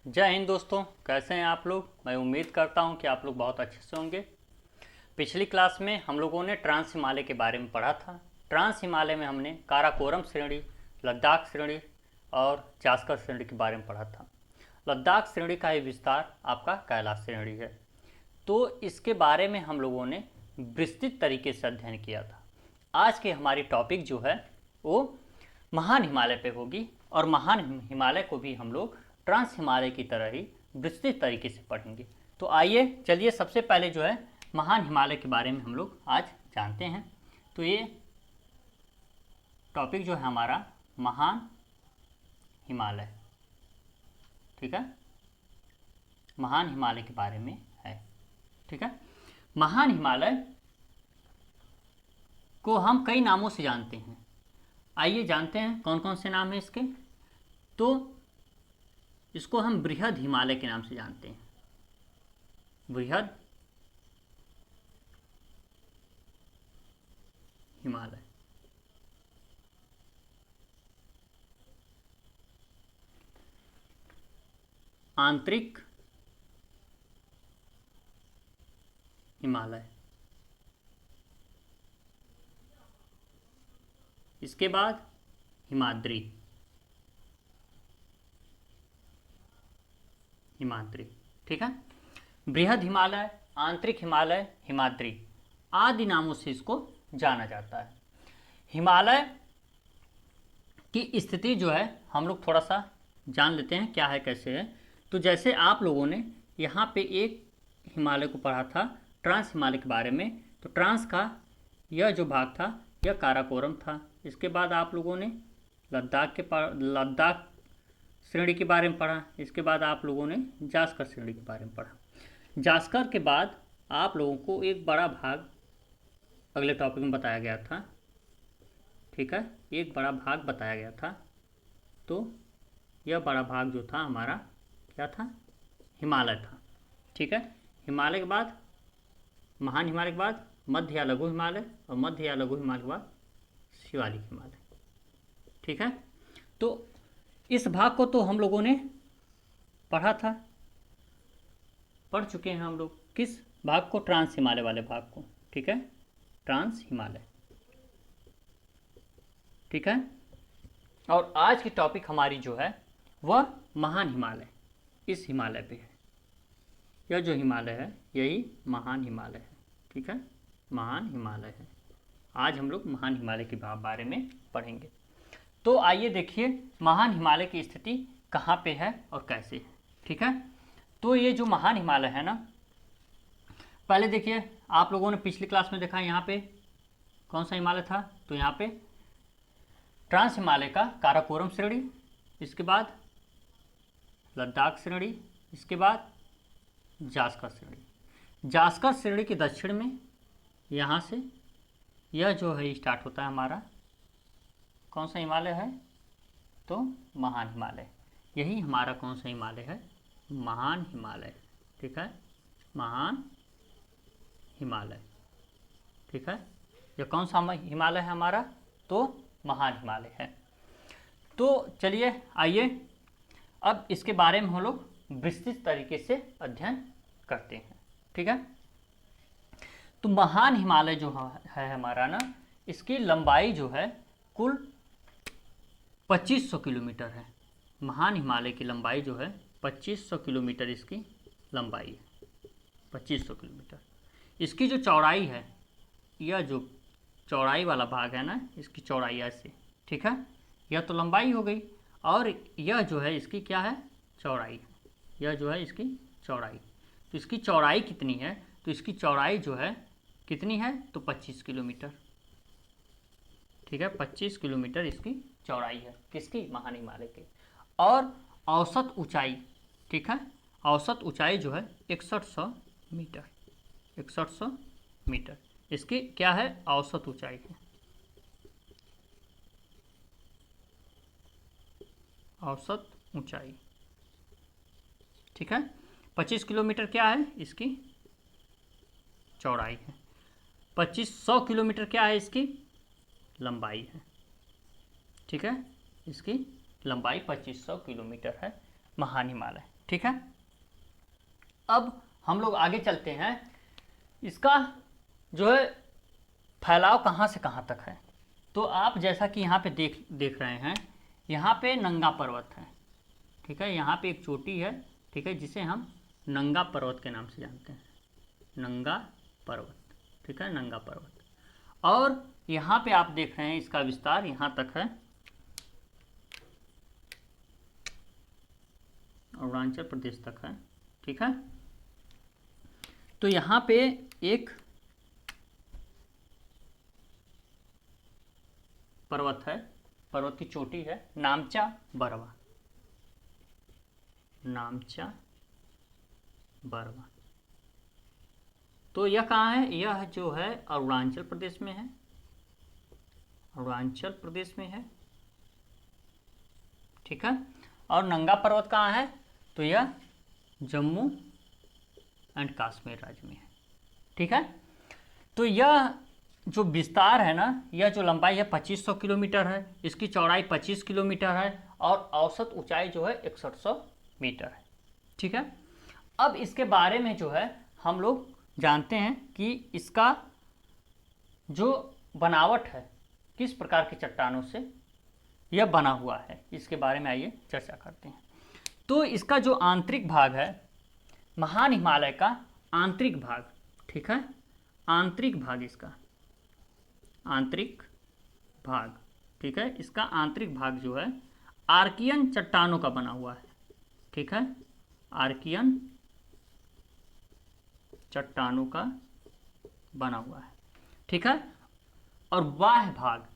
जय हिंद दोस्तों, कैसे हैं आप लोग। मैं उम्मीद करता हूं कि आप लोग बहुत अच्छे से होंगे। पिछली क्लास में हम लोगों ने ट्रांस हिमालय के बारे में पढ़ा था। ट्रांस हिमालय में हमने काराकोरम श्रेणी, लद्दाख श्रेणी और जास्कर श्रेणी के बारे में पढ़ा था। लद्दाख श्रेणी का ही विस्तार आपका कैलाश श्रेणी है। तो इसके बारे में हम लोगों ने विस्तृत तरीके से अध्ययन किया था। आज की हमारी टॉपिक जो है वो महान हिमालय पे होगी और महान हिमालय को भी हम लोग ट्रांस हिमालय की तरह ही विस्तृत तरीके से पढ़ेंगे। तो आइए चलिए सबसे पहले जो है महान हिमालय के बारे में हम लोग आज जानते हैं। तो ये टॉपिक जो है हमारा महान हिमालय, ठीक है, महान हिमालय के बारे में है। ठीक है, महान हिमालय को हम कई नामों से जानते हैं। आइए जानते हैं कौन कौन से नाम हैं इसके। तो इसको हम बृहद हिमालय के नाम से जानते हैं। बृहद हिमालय, आंतरिक हिमालय, इसके बाद हिमाद्री, हिमाद्री। ठीक है, बृहद हिमालय, आंतरिक हिमालय, हिमाद्री आदि नामों से इसको जाना जाता है। हिमालय की स्थिति जो है हम लोग थोड़ा सा जान लेते हैं क्या है कैसे है। तो जैसे आप लोगों ने यहाँ पे एक हिमालय को पढ़ा था ट्रांस हिमालय के बारे में, तो ट्रांस का यह जो भाग था यह काराकोरम था। इसके बाद आप लोगों ने लद्दाख श्रेणी के बारे में पढ़ा। इसके बाद आप लोगों ने जास्कर श्रेणी के बारे में पढ़ा। जास्कर के बाद आप लोगों को एक बड़ा भाग अगले टॉपिक में बताया गया था। ठीक है, एक बड़ा भाग बताया गया था। तो यह बड़ा भाग जो था हमारा क्या था, हिमालय था। ठीक है, हिमालय के बाद महान हिमालय के बाद मध्य या लघु हिमालय और मध्य या लघु हिमालय के बाद शिवालिक हिमालय। ठीक है, तो इस भाग को तो हम लोगों ने पढ़ा था, पढ़ चुके हैं हम लोग। किस भाग को? ट्रांस हिमालय वाले भाग को। ठीक है, ट्रांस हिमालय। ठीक है, और आज की टॉपिक हमारी जो है वह महान हिमालय, इस हिमालय पे है। यह जो हिमालय है यही महान हिमालय है। ठीक है, महान हिमालय है। आज हम लोग महान हिमालय के बारे में पढ़ेंगे। तो आइए देखिए महान हिमालय की स्थिति कहाँ पे है और कैसे है। ठीक है, तो ये जो महान हिमालय है ना, पहले देखिए आप लोगों ने पिछली क्लास में देखा यहाँ पे कौन सा हिमालय था। तो यहाँ पे ट्रांस हिमालय का काराकोरम श्रेणी, इसके बाद लद्दाख श्रेणी, इसके बाद जास्कर श्रेणी। जास्कर श्रेणी के दक्षिण में यहाँ से यह जो है स्टार्ट होता है हमारा कौन सा हिमालय है, तो महान हिमालय। यही हमारा कौन सा हिमालय है, महान हिमालय। ठीक है, महान हिमालय। ठीक है, यह कौन सा हिमालय है हमारा, तो महान हिमालय है। तो चलिए आइए अब इसके बारे में हम लोग विस्तृत तरीके से अध्ययन करते हैं। ठीक है, तो महान हिमालय जो है हमारा ना, इसकी लंबाई जो है कुल 2500 किलोमीटर है। महान हिमालय की लंबाई जो है 2500 किलोमीटर इसकी लंबाई है, 2500 किलोमीटर। इसकी जो चौड़ाई है, यह जो चौड़ाई वाला भाग है ना, इसकी चौड़ाई ऐसे। ठीक है, यह तो लंबाई हो गई और यह जो है इसकी क्या है, चौड़ाई है। यह जो है इसकी चौड़ाई। तो इसकी चौड़ाई कितनी है, तो इसकी चौड़ाई जो है कितनी है, तो 25 किलोमीटर। ठीक है, 25 किलोमीटर इसकी चौड़ाई है, किसकी, महान हिमालय की। और औसत ऊंचाई, ठीक है, औसत ऊंचाई जो है 6100 मीटर, 6100 मीटर इसकी क्या है, औसत ऊंचाई है। औसत ऊंचाई। ठीक है, 25 किलोमीटर क्या है, इसकी चौड़ाई है। 2500 किलोमीटर क्या है, इसकी लंबाई है। ठीक है, इसकी लंबाई 2500 किलोमीटर है महान हिमालय। ठीक है। अब हम लोग आगे चलते हैं, इसका जो है फैलाव कहाँ से कहाँ तक है। तो आप जैसा कि यहाँ पे देख रहे हैं, यहाँ पे नंगा पर्वत है, ठीक है। यहाँ पे एक चोटी है, ठीक है, जिसे हम नंगा पर्वत के नाम से जानते हैं, नंगा पर्वत, ठीक है, नंगा पर्वत। और यहाँ पे आप देख रहे हैं इसका विस्तार यहाँ तक है, अरुणाचल प्रदेश तक है, ठीक है। तो यहाँ पे एक पर्वत है, पर्वत की चोटी है, नामचा बरवा, नामचा बरवा। तो यह कहाँ है, यह जो है अरुणाचल प्रदेश में है, अरुणाचल प्रदेश में है, ठीक है। और नंगा पर्वत कहाँ है, तो यह जम्मू एंड कश्मीर राज्य में है, ठीक है। तो यह जो विस्तार है ना, यह जो लंबाई है 2500 किलोमीटर है, इसकी चौड़ाई 25 किलोमीटर है और औसत ऊंचाई जो है 6100 मीटर है, ठीक है। अब इसके बारे में जो है हम लोग जानते हैं कि इसका जो बनावट है, किस प्रकार की चट्टानों से यह बना हुआ है, इसके बारे में आइए चर्चा करते हैं। तो इसका जो आंतरिक भाग है, महान हिमालय का आंतरिक भाग, ठीक है, आंतरिक भाग, इसका आंतरिक भाग, ठीक है, इसका आंतरिक भाग जो है आर्कियन चट्टानों का बना हुआ है, ठीक है, आर्कियन चट्टानों का बना हुआ है, ठीक है। और बाह्य भाग,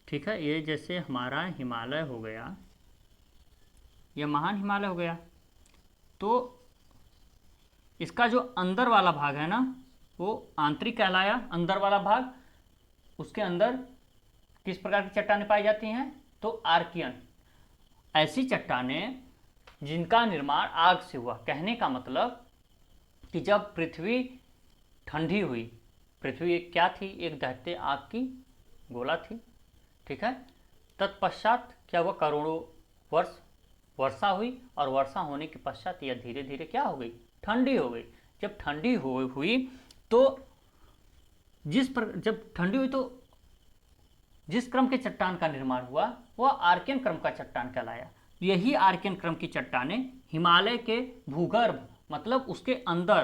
ठीक है, ये जैसे हमारा हिमालय हो गया, यह महान हिमालय हो गया, तो इसका जो अंदर वाला भाग है ना, वो आंतरिक कहलाया, अंदर वाला भाग। उसके अंदर किस प्रकार की चट्टानें पाई जाती हैं, तो आर्कियन, ऐसी चट्टानें जिनका निर्माण आग से हुआ। कहने का मतलब कि जब पृथ्वी ठंडी हुई, पृथ्वी क्या थी, एक दहते आग की गोला थी, ठीक है। तत्पश्चात क्या हुआ, करोड़ों वर्ष वर्षा हुई और वर्षा होने के पश्चात यह धीरे धीरे क्या हो गई, ठंडी हो गई। जब ठंडी हुई तो जब ठंडी हुई तो जिस क्रम के चट्टान का निर्माण हुआ वह आर्कियन क्रम का चट्टान कहलाया। यही आर्कियन क्रम की चट्टानें हिमालय के भूगर्भ, मतलब उसके अंदर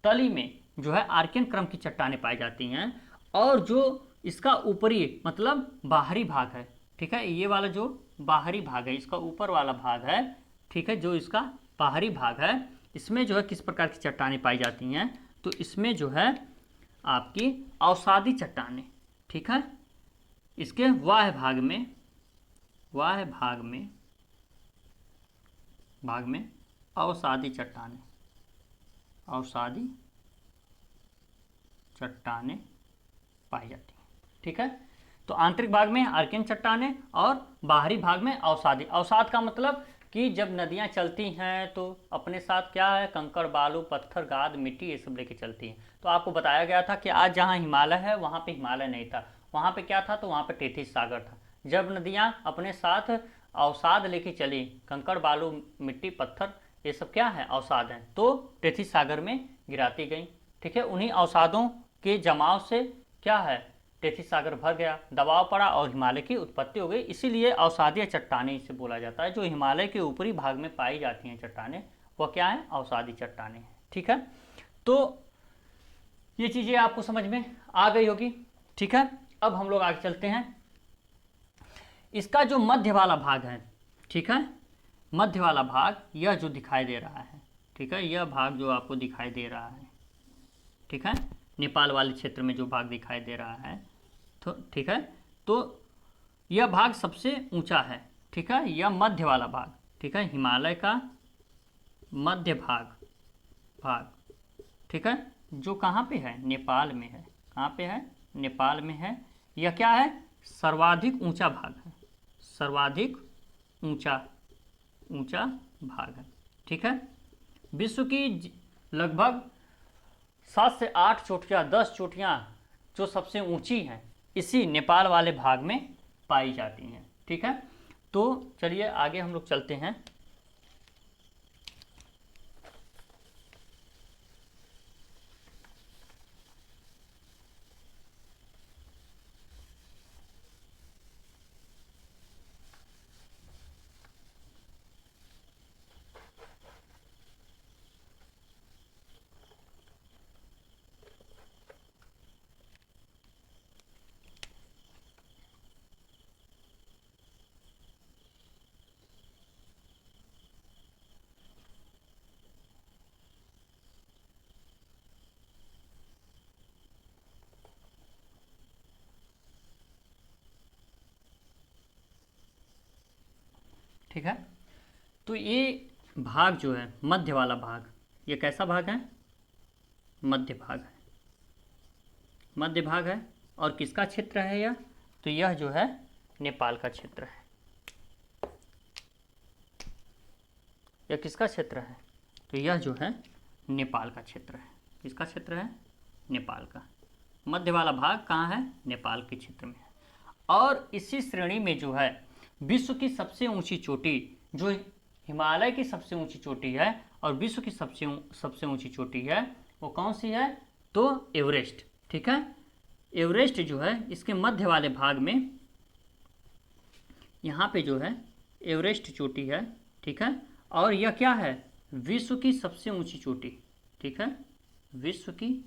तली में जो है आर्कियन क्रम की चट्टानें पाई जाती हैं। और जो इसका ऊपरी मतलब बाहरी भाग है, ठीक है, ये वाला जो बाहरी भाग है, इसका ऊपर वाला भाग है, ठीक है, जो इसका बाहरी भाग है, इसमें जो है किस प्रकार की चट्टानें पाई जाती हैं, तो इसमें जो है आपकी अवसादी चट्टानें, ठीक है। इसके वाह्य भाग में अवसादी चट्टानें, अवसादी चट्टानें पाई जाती हैं, ठीक है। तो आंतरिक भाग में आर्कियन चट्टानें और बाहरी भाग में अवसादी। अवसाद का मतलब कि जब नदियाँ चलती हैं तो अपने साथ क्या है, कंकड़, बालू, पत्थर, गाद, मिट्टी, ये सब लेके चलती हैं। तो आपको बताया गया था कि आज जहाँ हिमालय है वहाँ पे हिमालय नहीं था, वहाँ पे क्या था, तो वहाँ पे टेथिस सागर था। जब नदियाँ अपने साथ अवसाद लेके चली, कंकड़, बालू, मिट्टी, पत्थर, ये सब क्या है, अवसाद हैं, तो टेथिस सागर में गिराती गई, ठीक है। उन्हीं अवसादों के जमाव से क्या है, टेथिस सागर भर गया, दबाव पड़ा और हिमालय की उत्पत्ति हो गई। इसीलिए अवसादीय चट्टानें इसे बोला जाता है। जो हिमालय के ऊपरी भाग में पाई जाती हैं चट्टानें, वह क्या है, अवसादी चट्टानें हैं, ठीक है। तो ये चीज़ें आपको समझ में आ गई होगी, ठीक है। अब हम लोग आगे चलते हैं। इसका जो मध्य वाला भाग है, ठीक है, मध्य वाला भाग, यह जो दिखाई दे रहा है, ठीक है, यह भाग जो आपको दिखाई दे रहा है, ठीक है, नेपाल वाले क्षेत्र में जो भाग दिखाई दे रहा है, तो ठीक है, तो यह भाग सबसे ऊंचा है, ठीक है, यह मध्य वाला भाग, ठीक है, हिमालय का मध्य भाग, ठीक है, जो कहाँ पे है, नेपाल में है। कहाँ पे है, नेपाल में है। यह क्या है, सर्वाधिक ऊंचा भाग है, सर्वाधिक ऊंचा भाग है, ठीक है। विश्व की लगभग 7 से 8 चोटियाँ, 10 चोटियाँ जो सबसे ऊंची हैं, इसी नेपाल वाले भाग में पाई जाती हैं, ठीक है। तो चलिए आगे हम लोग चलते हैं। ठीक है। तो ये भाग जो है मध्य वाला भाग, ये कैसा भाग है? मध्य भाग है, मध्य भाग है। और किसका क्षेत्र है यह? तो यह जो है नेपाल का क्षेत्र है। यह किसका क्षेत्र है? तो यह जो है नेपाल का क्षेत्र है। किसका क्षेत्र है? नेपाल का। मध्य वाला भाग कहाँ है? नेपाल के क्षेत्र में है। और इसी श्रेणी में जो है विश्व की सबसे ऊंची चोटी, जो हिमालय की सबसे ऊंची चोटी है और विश्व की सबसे ऊंची चोटी है, वो कौन सी है? तो एवरेस्ट। ठीक है। एवरेस्ट जो है इसके मध्य वाले भाग में, यहाँ पे जो है एवरेस्ट चोटी है। ठीक है। और यह क्या है? विश्व की सबसे ऊंची चोटी। ठीक है। विश्व की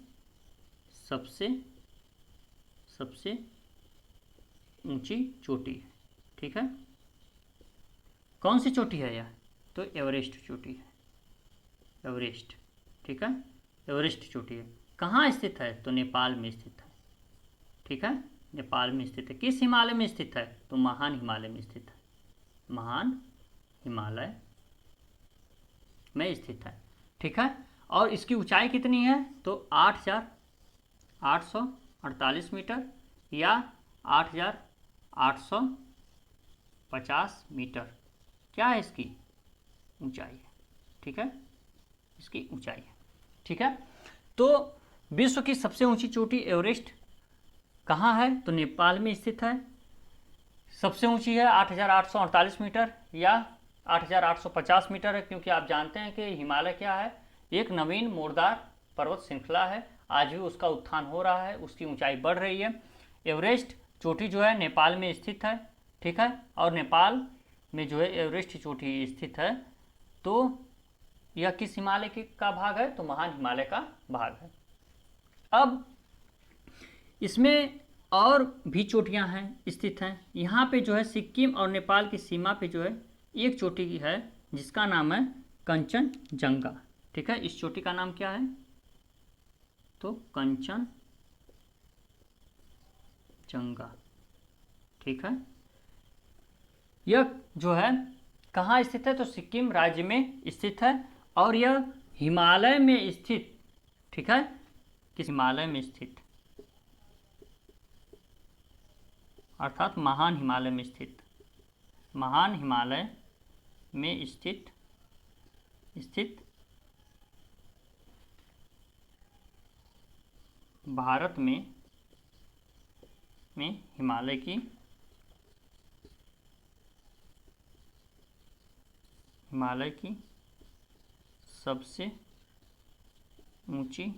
सबसे ऊंची चोटी है। ठीक है। कौन सी चोटी है यह? तो एवरेस्ट चोटी है। एवरेस्ट। ठीक है। एवरेस्ट चोटी है। कहाँ स्थित है? तो नेपाल में स्थित है। ठीक है। नेपाल में स्थित है। किस हिमालय में स्थित है? तो महान हिमालय में स्थित है। महान हिमालय में स्थित है। ठीक है। और इसकी ऊंचाई कितनी है? तो 8,848 मीटर या 8,850 मीटर क्या है इसकी ऊंचाई है। ठीक है। इसकी ऊंचाई है। ठीक है। तो विश्व की सबसे ऊंची चोटी एवरेस्ट कहाँ है? तो नेपाल में स्थित है। सबसे ऊंची है 8,848 मीटर या 8,850 मीटर है, क्योंकि आप जानते हैं कि हिमालय क्या है? एक नवीन मोड़दार पर्वत श्रृंखला है। आज भी उसका उत्थान हो रहा है, उसकी ऊंचाई बढ़ रही है। एवरेस्ट चोटी जो है नेपाल में स्थित है। ठीक है। और नेपाल में जो है एवरेस्ट चोटी स्थित है। तो यह किस हिमालय का भाग है? तो महान हिमालय का भाग है। अब इसमें और भी चोटियां हैं, स्थित हैं। यहाँ पे जो है सिक्किम और नेपाल की सीमा पे जो है एक चोटी है जिसका नाम है कंचनजंगा। ठीक है। इस चोटी का नाम क्या है? तो कंचनजंगा। ठीक है। यह जो है कहाँ स्थित है? तो सिक्किम राज्य में स्थित है। और यह हिमालय में स्थित, ठीक है, किस हिमालय में स्थित, अर्थात महान हिमालय में स्थित, महान हिमालय में स्थित भारत में हिमालय की सबसे ऊंची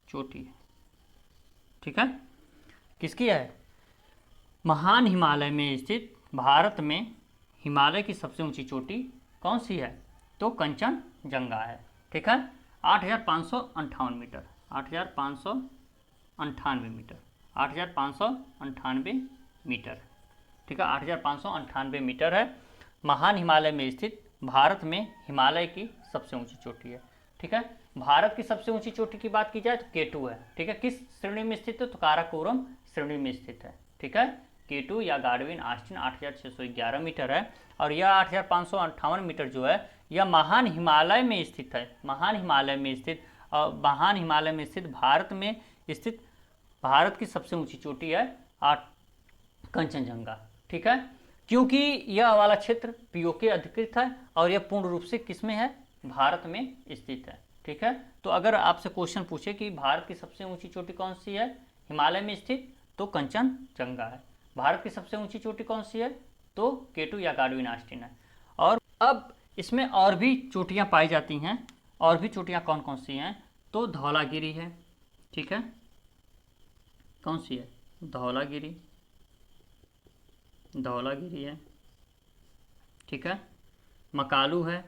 चोटी है। ठीक है। किसकी है? महान हिमालय में स्थित भारत में हिमालय की सबसे ऊंची चोटी कौन सी है? तो कंचनजंगा है। ठीक है। 8,558 मीटर, 8,598 मीटर, 8,598 मीटर। ठीक है। 8,598 मीटर है। महान हिमालय में स्थित भारत में हिमालय की सबसे ऊंची चोटी है। ठीक है। भारत की सबसे ऊंची चोटी की बात की जाए तो केटू है। ठीक है। किस श्रेणी में स्थित है? तो काराकोरम श्रेणी में स्थित है। ठीक है। केटू या गाडविन आस्टिन 8,611 मीटर है। और यह 8,558 मीटर जो है यह महान हिमालय में स्थित है। महान हिमालय में स्थित भारत में स्थित भारत की सबसे ऊंची चोटी है कंचनजंगा। ठीक है। क्योंकि यह वाला क्षेत्र पीओके अधिकृत है और यह पूर्ण रूप से किसमें है? भारत में स्थित है। ठीक है। तो अगर आपसे क्वेश्चन पूछे कि भारत की सबसे ऊंची चोटी कौन सी है हिमालय में स्थित, तो कंचनजंगा है। भारत की सबसे ऊंची चोटी कौन सी है? तो केटू या गाडविन आस्टिन है। और अब इसमें और भी चोटियां पाई जाती हैं। और भी चोटियां कौन कौन सी हैं? तो धौलागिरी है। ठीक है। कौन सी है? धौलागिरी है। ठीक है। मकालू है।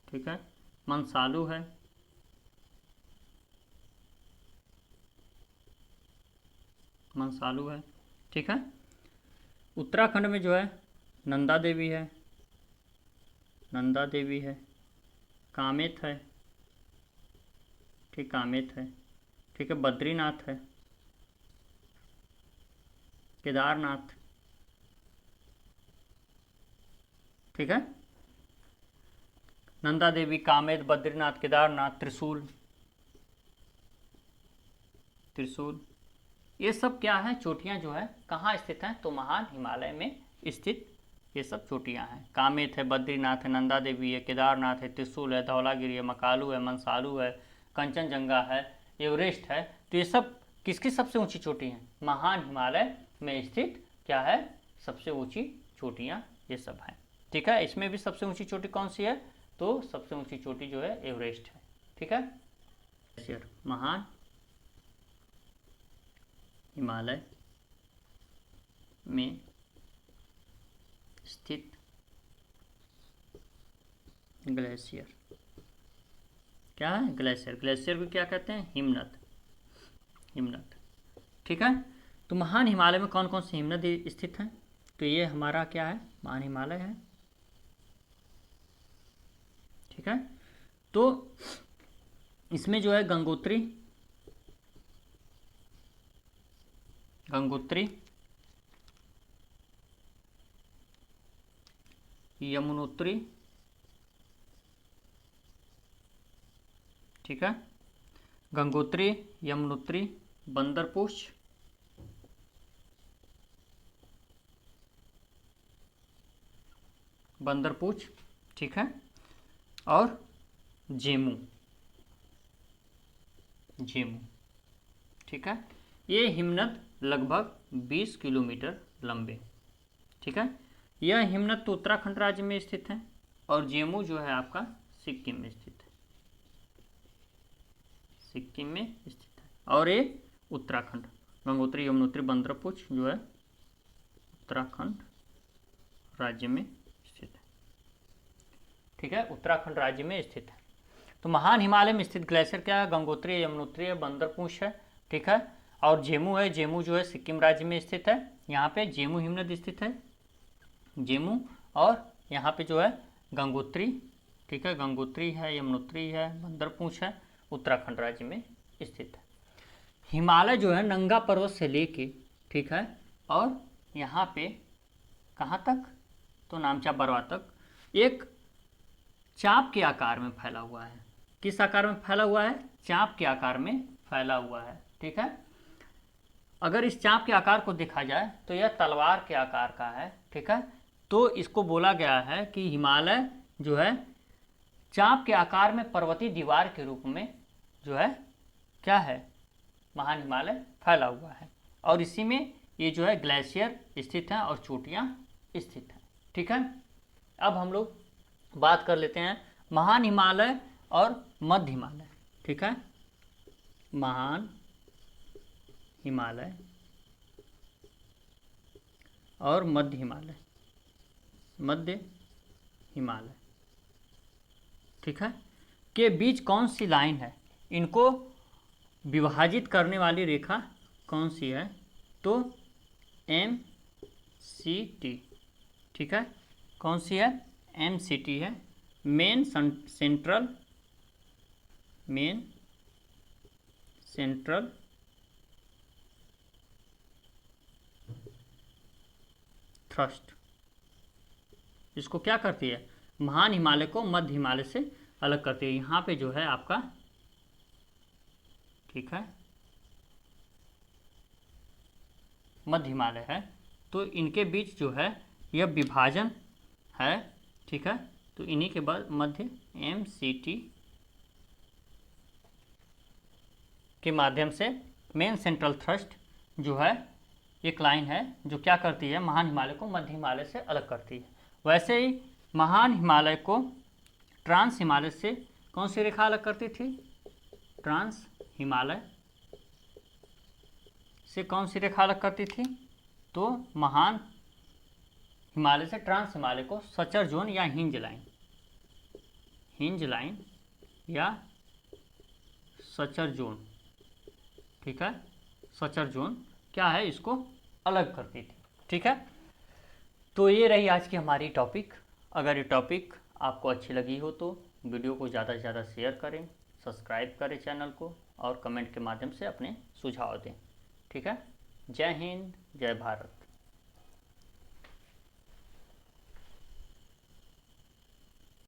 ठीक है। मंसालू है। ठीक है। उत्तराखंड में जो है नंदा देवी है। कामेत है। ठीक, कामेत है। ठीक है, बद्रीनाथ है, केदारनाथ, ठीक है, नंदा देवी, कामेद, बद्रीनाथ, केदारनाथ, त्रिशूल, त्रिशूल, ये सब क्या है, चोटियां जो है कहाँ स्थित हैं, तो महान हिमालय में स्थित ये सब चोटियां हैं। कामेत है, बद्रीनाथ है, नंदा देवी है, केदारनाथ है, त्रिशूल है, धौलागिरी है, मकालू है, मनसालू है, कंचनजंगा है, एवरेस्ट है। तो ये सब किसकी सबसे ऊंची चोटी हैं, महान हिमालय में स्थित क्या है, सबसे ऊंची चोटियां ये सब हैं। ठीक है, इसमें भी सबसे ऊंची चोटी कौन सी है, तो सबसे ऊंची चोटी जो है एवरेस्ट है। ठीक है, महान हिमालय में स्थित ग्लेशियर, क्या है, ग्लेशियर, ग्लेशियर को क्या कहते हैं, हिमनद, हिमनद। ठीक है, तो महान हिमालय में कौन कौन से हिमनद स्थित हैं, तो ये हमारा क्या है, महान हिमालय है। ठीक है, तो इसमें जो है गंगोत्री, गंगोत्री, यमुनोत्री, ठीक है, गंगोत्री, यमुनोत्री, बंदरपूछ, बंदरपूछ, ठीक है, और जेमू, जेमू। ठीक है, ये हिमनद लगभग 20 किलोमीटर लंबे। ठीक है, यह हिमनद तो उत्तराखंड राज्य में स्थित है और जेमू जो है आपका सिक्किम में स्थित है, सिक्किम में स्थित है, और ये उत्तराखंड, गंगोत्री, यमुनोत्री, बंदरपूछ जो है उत्तराखंड राज्य में स्थित है। ठीक है, उत्तराखंड राज्य में स्थित है। तो महान हिमालय में स्थित ग्लेशियर क्या है, गंगोत्री, यमुनोत्री है, बंदरपूछ है। ठीक है, और जेमू है, जेमू जो है सिक्किम राज्य में स्थित है, यहाँ पे जेमू हिमनद स्थित है, जेमू, और यहाँ पे जो है गंगोत्री। ठीक है, गंगोत्री है, यमुनोत्री है, बंदरपूछ है, उत्तराखंड राज्य में स्थित है। हिमालय जो है नंगा पर्वत से लेके, ठीक है, और यहाँ पे कहाँ तक, तो नामचा बरवा तक एक चाप के आकार में फैला हुआ है। किस आकार में फैला हुआ है, चाप के आकार में फैला हुआ है। ठीक है, अगर इस चाप के आकार को देखा जाए तो यह तलवार के आकार का है। ठीक है, तो इसको बोला गया है कि हिमालय जो है चाप के आकार में पर्वतीय दीवार के रूप में जो है क्या है, महान हिमालय फैला हुआ है, और इसी में ये जो है ग्लेशियर स्थित हैं और चोटियाँ स्थित हैं। ठीक है, अब हम लोग बात कर लेते हैं महान हिमालय और मध्य हिमालय। ठीक है, महान हिमालय और मध्य हिमालय, मध्य हिमालय, ठीक है, के बीच कौन सी लाइन है, इनको विभाजित करने वाली रेखा कौन सी है, तो MCT। ठीक है, कौन सी है, MCT है, main central, main central thrust. इसको क्या करती है, महान हिमालय को मध्य हिमालय से अलग करती है। यहाँ पे जो है आपका, ठीक है, मध्य हिमालय है, तो इनके बीच जो है यह विभाजन है। ठीक है, तो इन्हीं के बाद मध्य MCT के माध्यम से मेन सेंट्रल थ्रस्ट जो है एक लाइन है जो क्या करती है, महान हिमालय को मध्य हिमालय से अलग करती है। वैसे ही महान हिमालय को ट्रांस हिमालय से कौन सी रेखा अलग करती थी, ट्रांस हिमालय से कौन सी रेखा अलग करती थी, तो महान हिमालय से ट्रांस हिमालय को सचर जोन या हिंज लाइन, हिंज लाइन या सचर जोन, ठीक है, सचर जोन क्या है, इसको अलग करती थी। ठीक है, तो ये रही आज की हमारी टॉपिक। अगर ये टॉपिक आपको अच्छी लगी हो तो वीडियो को ज़्यादा से ज़्यादा शेयर करें, सब्सक्राइब करें चैनल को और कमेंट के माध्यम से अपने सुझाव दें। ठीक है। जय हिंद, जय भारत।